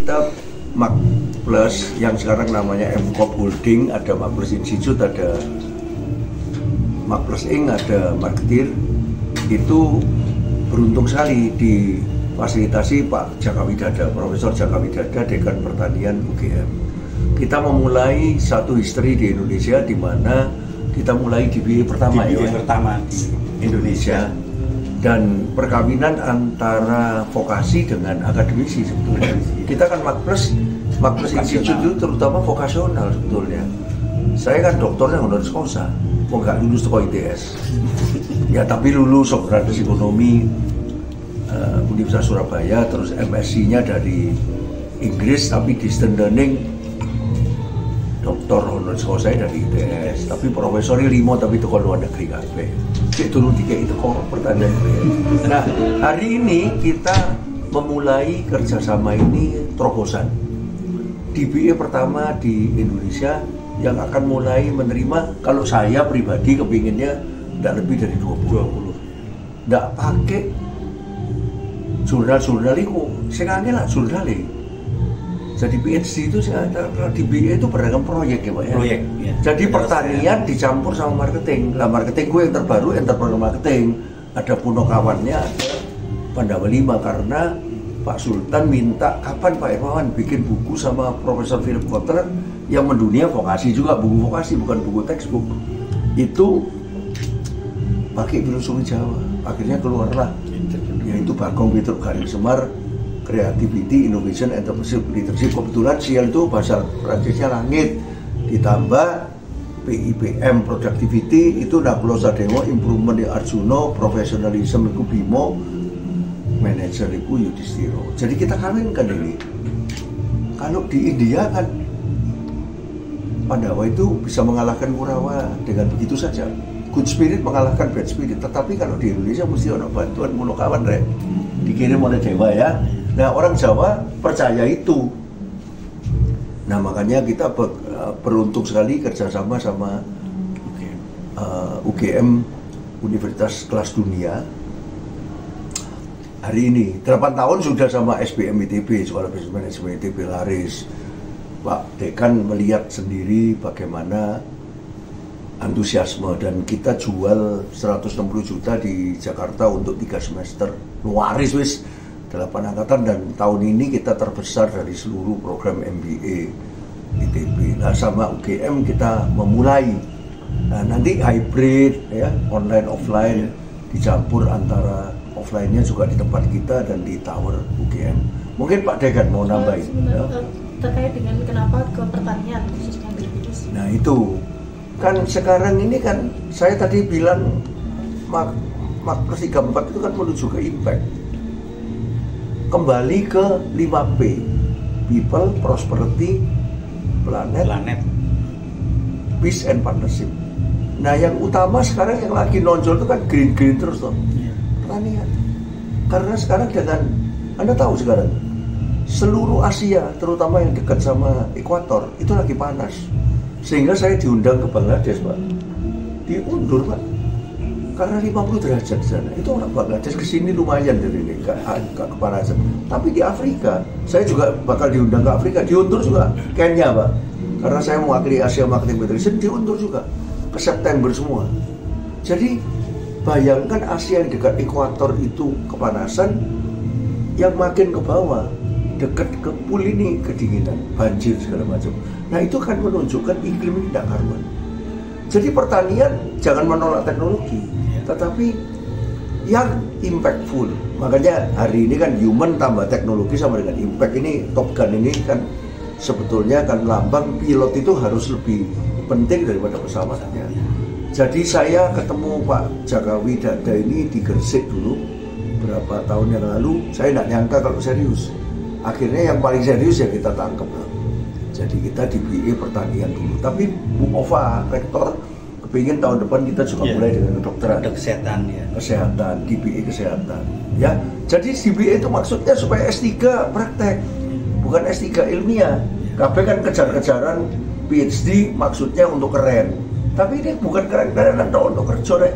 kita Mak Plus yang sekarang namanya MCOP Holding, ada Mak Plus Institute, ada Mak Plus Inc, ada Marketeer, itu beruntung sekali difasilitasi Pak Jaka Widada, Profesor Jaka Widada, Dekan Pertanian UGM. Kita memulai satu history di Indonesia, di mana kita mulai DBA pertama di Indonesia. Dan perkawinan antara vokasi dengan akademisi sebetulnya. Kita kan Mak Plus Institute itu terutama vokasional sebetulnya. Saya kan doktornya honoris causa, nggak lulus ke ITS. Ya tapi lulus Socrates Ekonomi Universitas Surabaya, terus MSc-nya dari Inggris, tapi distance learning doktor honoris causa dari ITS. Tapi profesornya 5 tapi itu luar negeri kabeh. Cek turun 3 itu kok pertanyaan. Nah, hari ini kita memulai kerjasama ini terobosan. DBA pertama di Indonesia yang akan mulai menerima, kalau saya pribadi kepinginnya tidak lebih dari 20. Tidak pakai jurnal-jurnal itu, saya kangen lah jurnal ini. Jadi PhD itu DBA itu beragam proyek ya Pak ya. Proyek, ya. Jadi pertanian dicampur sama marketing. Nah marketing gue yang terbaru, entrepreneur marketing. Ada Punokawannya, ada Pandawa 5, karena Pak Sultan minta kapan Pak Irmawan bikin buku sama Profesor Philip Kotler yang mendunia vokasi juga, buku vokasi bukan buku textbook. Itu pakai filosofi Jawa. Akhirnya keluarlah yaitu Bagong Petruk Garing Semar, Creativity, Innovation, Entrepreneurship, Leadership. Kebetulan sial itu bahasa Prancisnya langit, ditambah PIPM, Productivity, itu Nakulo Sadewo, Improvement di Arjuno, Professionalism itu Bimo, Manager itu Yudhistiro. Jadi kita kawinkan ini. Kalau di India kan Pandawa itu bisa mengalahkan Kurawa dengan begitu saja. Good spirit mengalahkan bad spirit. Tetapi kalau di Indonesia mesti ada bantuan Punokawan rek, dikirim oleh Dewa ya. Nah orang Jawa percaya itu. Nah makanya kita beruntung sekali kerjasama sama UGM Universitas Kelas Dunia. Hari ini 8 tahun sudah sama SBM ITB, Sekolah Bisnis Manajemen ITB laris. Pak Dekan melihat sendiri bagaimana antusiasme, dan kita jual 160 juta di Jakarta untuk 3 semester. Waris wis 8 angkatan, dan tahun ini kita terbesar dari seluruh program MBA ITB. Nah sama UGM kita memulai. Nah nanti hybrid ya, online offline dicampur, antara offline-nya juga di tempat kita dan di tower UGM. Mungkin Pak Dekan mau nambahin ya? Terkait dengan kenapa ke pertanian khususnya BPS. Nah itu kan sekarang ini kan saya tadi bilang Mak Plus 34 itu kan menuju ke impact. Kembali ke 5P, People, Prosperity, Planet, Peace and Partnership. Nah yang utama sekarang yang lagi nonjol itu kan green terus tuh, pertanian. Karena sekarang dengan, Anda tahu sekarang seluruh Asia, terutama yang dekat sama ekuator, itu lagi panas. Sehingga saya diundang ke Bangladesh Pak, diundur Pak, karena 50 derajat di sana. Itu orang Bangladesh kesini lumayan dari ini, gak kepanasan. Tapi di Afrika, saya juga bakal diundang ke Afrika, diundur juga. Kenya Pak, karena saya mewakili Asia Marketing Federation, diundur juga ke September semua. Jadi bayangkan Asia yang dekat ekuator itu kepanasan, yang makin ke bawah dekat ke pool ini kedinginan, banjir segala macam. Nah itu kan menunjukkan iklim ini tidak karuan. Jadi pertanian jangan menolak teknologi, tetapi yang impactful. Makanya hari ini kan human tambah teknologi sama dengan impact. Ini Top Gun ini kan sebetulnya kan lambang pilot itu harus lebih penting daripada pesawatnya. Jadi saya ketemu Pak Jaka Widada ini di Gresik dulu berapa tahun yang lalu. Saya tidak nyangka kalau serius. Akhirnya yang paling serius ya kita tangkap. Jadi kita di BA pertanian dulu. Tapi Bu Ova, rektor, kepingin tahun depan kita juga mulai dengan kedokteran. Kesehatan ya. Kesehatan, di BA kesehatan. Ya, jadi di BA itu maksudnya supaya S3 praktek, bukan S3 ilmiah. KB kan kejar-kejaran PhD maksudnya untuk keren. Tapi ini bukan keren-keren, untuk kerja deh.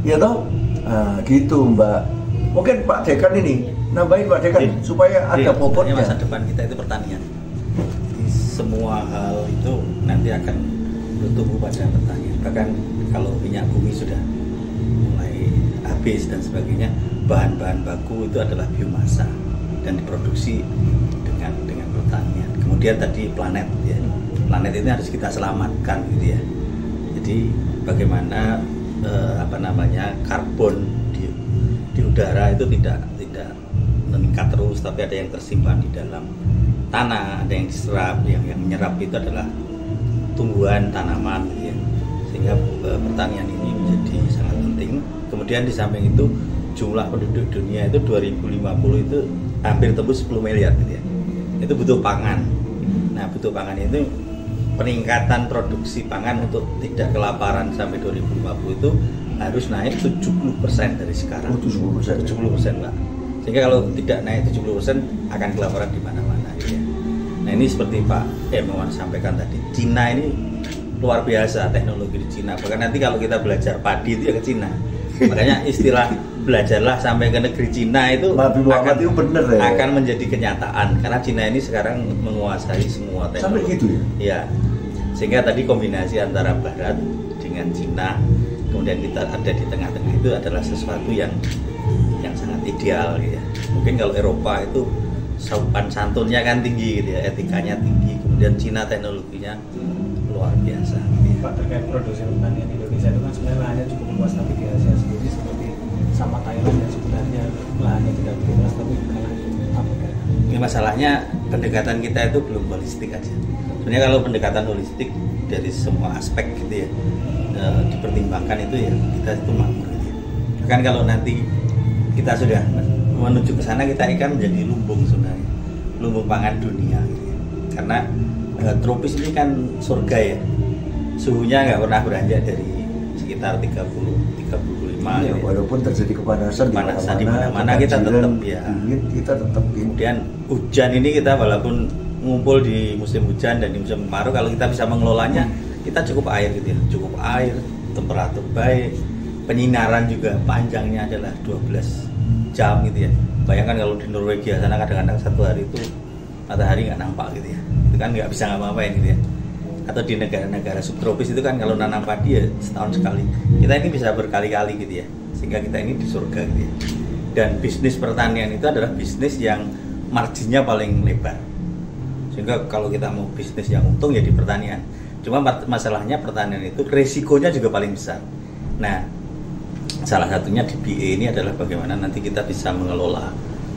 Ya toh? Nah, gitu Mbak. Mungkin Pak Dekan ini nambahin Pak Dekan supaya ada bobotnya. Masa depan kita itu pertanian. Di semua hal itu nanti akan bertumbuh pada pertanian. Bahkan kalau minyak bumi sudah mulai habis dan sebagainya, bahan-bahan baku itu adalah biomasa dan diproduksi dengan pertanian. Kemudian tadi planet ya. Planet ini harus kita selamatkan gitu ya. Jadi bagaimana karbon di udara itu tidak meningkat terus, tapi ada yang tersimpan di dalam tanah, ada yang diserap, yang menyerap itu adalah tumbuhan, tanaman gitu ya. Sehingga pertanian ini menjadi sangat penting. Kemudian di samping itu jumlah penduduk dunia itu 2050 itu hampir tembus 10 miliar gitu ya. Itu butuh pangan. Nah, butuh pangan itu peningkatan produksi pangan untuk tidak kelaparan sampai 2050 itu harus naik 70% dari sekarang. 70%, Pak. Sehingga kalau tidak naik 70% akan kelaparan di mana-mana ya. Nah, ini seperti Pak Hermawan sampaikan tadi, Cina ini luar biasa teknologi di Cina. Bahkan nanti kalau kita belajar padi itu ya ke Cina. Makanya istilah belajarlah sampai ke negeri Cina itu akan menjadi kenyataan karena Cina ini sekarang menguasai semua teknologi. Sampai gitu ya? Ya. Sehingga tadi kombinasi antara Barat dengan Cina, kemudian kita ada di tengah-tengah itu adalah sesuatu yang sangat ideal gitu ya. Mungkin kalau Eropa itu sopan santunnya kan tinggi gitu ya, etikanya tinggi. Kemudian Cina teknologinya luar biasa. Pak, terkait produksi pertanian Indonesia itu kan sebenarnya lahannya cukup luas, tapi di Asia sendiri seperti sama Thailand yang sebenarnya lahannya tidak begitu luas, tapi kalah apa kan? Ini masalahnya pendekatan kita itu belum holistik aja. Sebenarnya kalau pendekatan holistik dari semua aspek gitu ya dipertimbangkan itu ya kita itu makmur gitu ya. Kan kalau nanti kita sudah menuju ke sana kita akan menjadi lumbung sebenarnya, lumbung pangan dunia gitu ya. Karena tropis ini kan surga ya. Suhunya nggak pernah beranjak dari sekitar 30-35 ya, gitu. Walaupun terjadi kepanasan di mana-mana kita tetap ya kita tetap kemudian hujan ini kita walaupun ngumpul di musim hujan dan di musim kemarau, kalau kita bisa mengelolanya kita cukup air gitu ya, cukup air, temperatur baik, penyinaran juga panjangnya adalah 12 jam gitu ya. Bayangkan kalau di Norwegia sana kadang-kadang satu hari itu matahari nggak nampak gitu ya, itu kan nggak bisa ngapa-ngapain gitu ya. Atau di negara-negara subtropis itu kan kalau nanam padi ya setahun sekali, kita ini bisa berkali-kali gitu ya, sehingga kita ini di surga gitu ya. Dan bisnis pertanian itu adalah bisnis yang marginnya paling lebar, sehingga kalau kita mau bisnis yang untung ya di pertanian. Cuma masalahnya pertanian itu resikonya juga paling besar. Nah, salah satunya di BA ini adalah bagaimana nanti kita bisa mengelola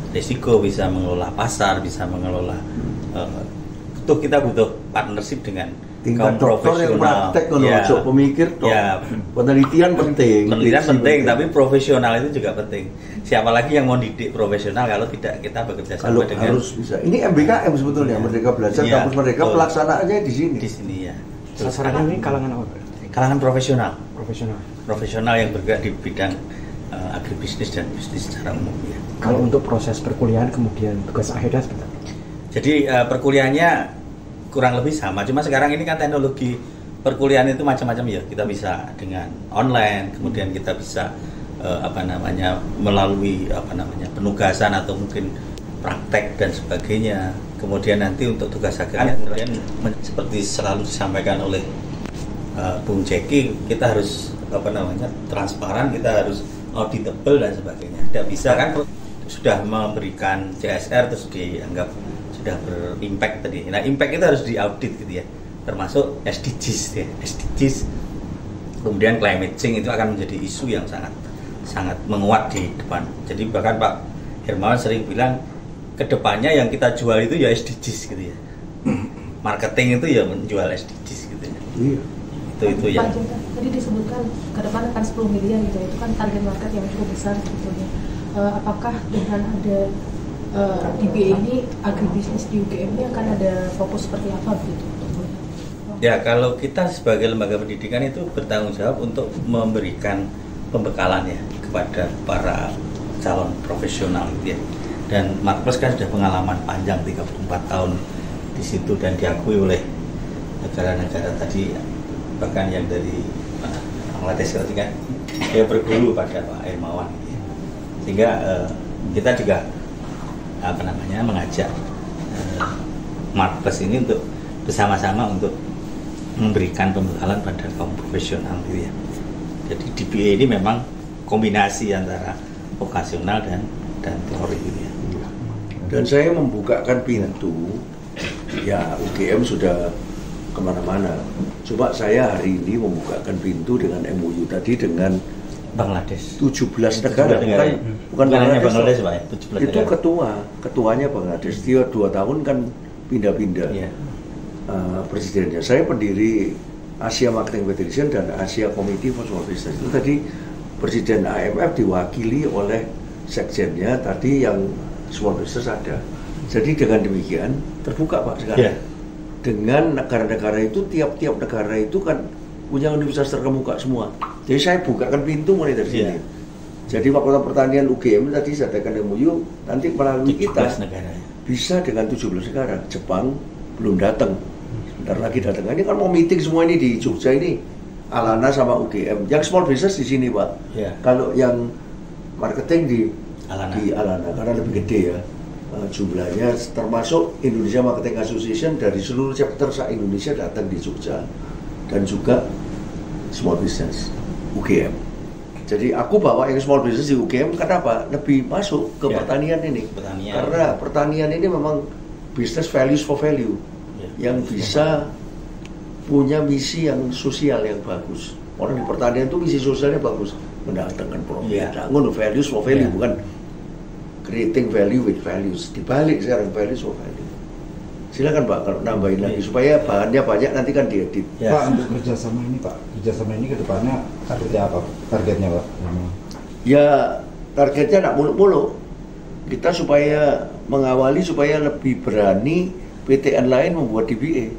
resiko, bisa mengelola pasar, bisa mengelola kita butuh partnership dengan tingkat dokter yang praktek ya, pemikir ya, penelitian penting tapi profesional itu juga penting. Siapa lagi yang mau didik profesional kalau tidak kita bekerja sama dengan harus bisa. Ini MBKM sebetulnya ya. Merdeka Belajar ya, Kampus Merdeka pelaksanaannya di sini ya. Sasarannya ini kalangan apa? Kalangan profesional yang bergerak di bidang agribisnis dan bisnis secara umum ya. Kalau untuk proses perkuliahan kemudian tugas akhirnya seperti apa? Jadi perkuliahannya kurang lebih sama, cuma sekarang ini kan teknologi perkuliahan itu macam-macam ya. Kita bisa dengan online, kemudian kita bisa melalui penugasan atau mungkin praktek dan sebagainya. Kemudian nanti untuk tugas akhirnya kemudian seperti selalu disampaikan oleh Bung Jeki, kita harus transparan, kita harus auditable dan sebagainya. Tidak bisa kan sudah memberikan CSR terus dianggap sudah berimpact tadi. Nah, impact itu harus diaudit gitu ya. Termasuk SDGs ya. SDGs kemudian climate change itu akan menjadi isu yang sangat menguat di depan. Jadi bahkan Pak Hermawan sering bilang kedepannya yang kita jual itu ya SDGs gitu ya. Marketing itu ya menjual SDGs gitu ya. Iya. Itu ya. Pak Jenta, tadi disebutkan ke depan akan 10 miliar gitu. Itu kan target market yang cukup besar sebetulnya. Apakah dengan ada di BA ini agribisnis di UGM ini akan ada fokus seperti apa begitu? Ya, kalau kita sebagai lembaga pendidikan itu bertanggung jawab untuk memberikan pembekalan ya kepada para calon profesional gitu ya. Dan Markpers kan sudah pengalaman panjang 34 tahun di situ dan diakui oleh negara-negara tadi, bahkan yang dari Bangladesh tadi kan dia berguru pada Pak Hermawan gitu ya. Sehingga kita juga mengajak marketers ini untuk bersama-sama untuk memberikan pembekalan pada kaum profesional gitu ya. Jadi DBA ini memang kombinasi antara vokasional dan teori gitu ya. Dan saya membukakan pintu, ya UGM sudah kemana-mana. Coba saya hari ini membukakan pintu dengan MOU tadi dengan Bangladesh. 17 negara, bukan hanya Bangladesh, Bangladesh Pak, 17 itu negara. ketuanya Bangladesh. Dia 2 tahun kan pindah-pindah Iya. presidennya. Saya pendiri Asia Marketing Federation dan Asia Committee for Small Business. Itu tadi Presiden IMF diwakili oleh sekjennya tadi yang small business ada. Jadi dengan demikian terbuka Pak sekarang. Yeah. Dengan negara-negara itu, tiap-tiap negara itu kan punya universitas terkemuka semua. Jadi saya bukakan pintu mulai dari sini. Yeah. Jadi Fakultas Pertanian UGM tadi saya adakan MOU, nanti melalui kita negara. bisa dengan 17 negara. Jepang belum datang, sebentar lagi datang. Ini kan mau meeting semua ini di Jogja ini, Alana sama UGM. Yang small business di sini Pak. Yeah. Kalau yang marketing di Alana karena lebih gede ya jumlahnya, termasuk Indonesia Marketing Association dari seluruh chapter se-Indonesia datang di Jogja, dan juga small business UGM. Jadi aku bawa yang small business di UGM kenapa? Lebih masuk ke pertanian ini. Karena pertanian ini memang business values for value yang bisa punya misi yang sosial yang bagus. Orang di pertanian itu misi sosialnya bagus, mendatangkan profit, ngono values for value, bukan creating value with values. Dibalik sekarang values for value. Silakan Pak kalau nambahin lagi supaya bahannya banyak nanti kan diedit. Pak, untuk kerjasama ini ke depannya targetnya apa? Targetnya Pak? Ya targetnya nak muluk-muluk. Kita supaya mengawali supaya lebih berani PTN lain membuat DBA.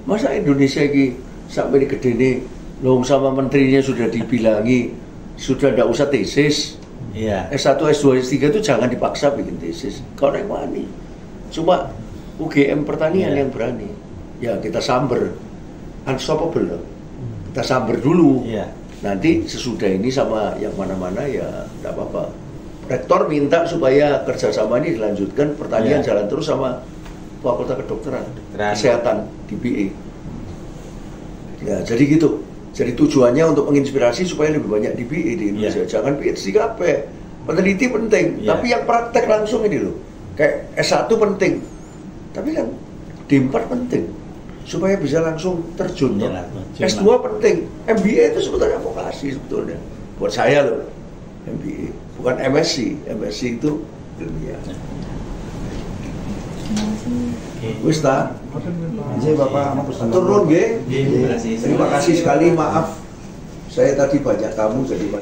Masa Indonesia ini sampai di gede nih, loh sama menterinya sudah dibilangi sudah tidak usah tesis. S1, S2, S3 itu jangan dipaksa bikin tesis. Kalau yang wani, cuma UGM pertanian yang berani. Ya kita samber, unstoppable loh. Kita samber dulu. Nanti sesudah ini sama yang mana-mana ya tidak apa-apa. Rektor minta supaya kerjasama ini dilanjutkan, pertanian jalan terus sama Fakultas Kedokteran, Kesehatan, DBA. Ya jadi gitu. Jadi tujuannya untuk menginspirasi supaya lebih banyak DBA di Indonesia. Jangan PhD kabeh. Peneliti penting, tapi yang praktek langsung ini loh. Kayak S1 penting. Tapi kan D4 penting supaya bisa langsung terjun. S2 penting. MBA itu sebetulnya vokasi sebetulnya. Buat saya loh. MBA, bukan MSc. MSc itu ilmiah. Wis ta? Jadi Bapak turun nggih. Terima kasih sekali, maaf saya tadi banyak tamu jadi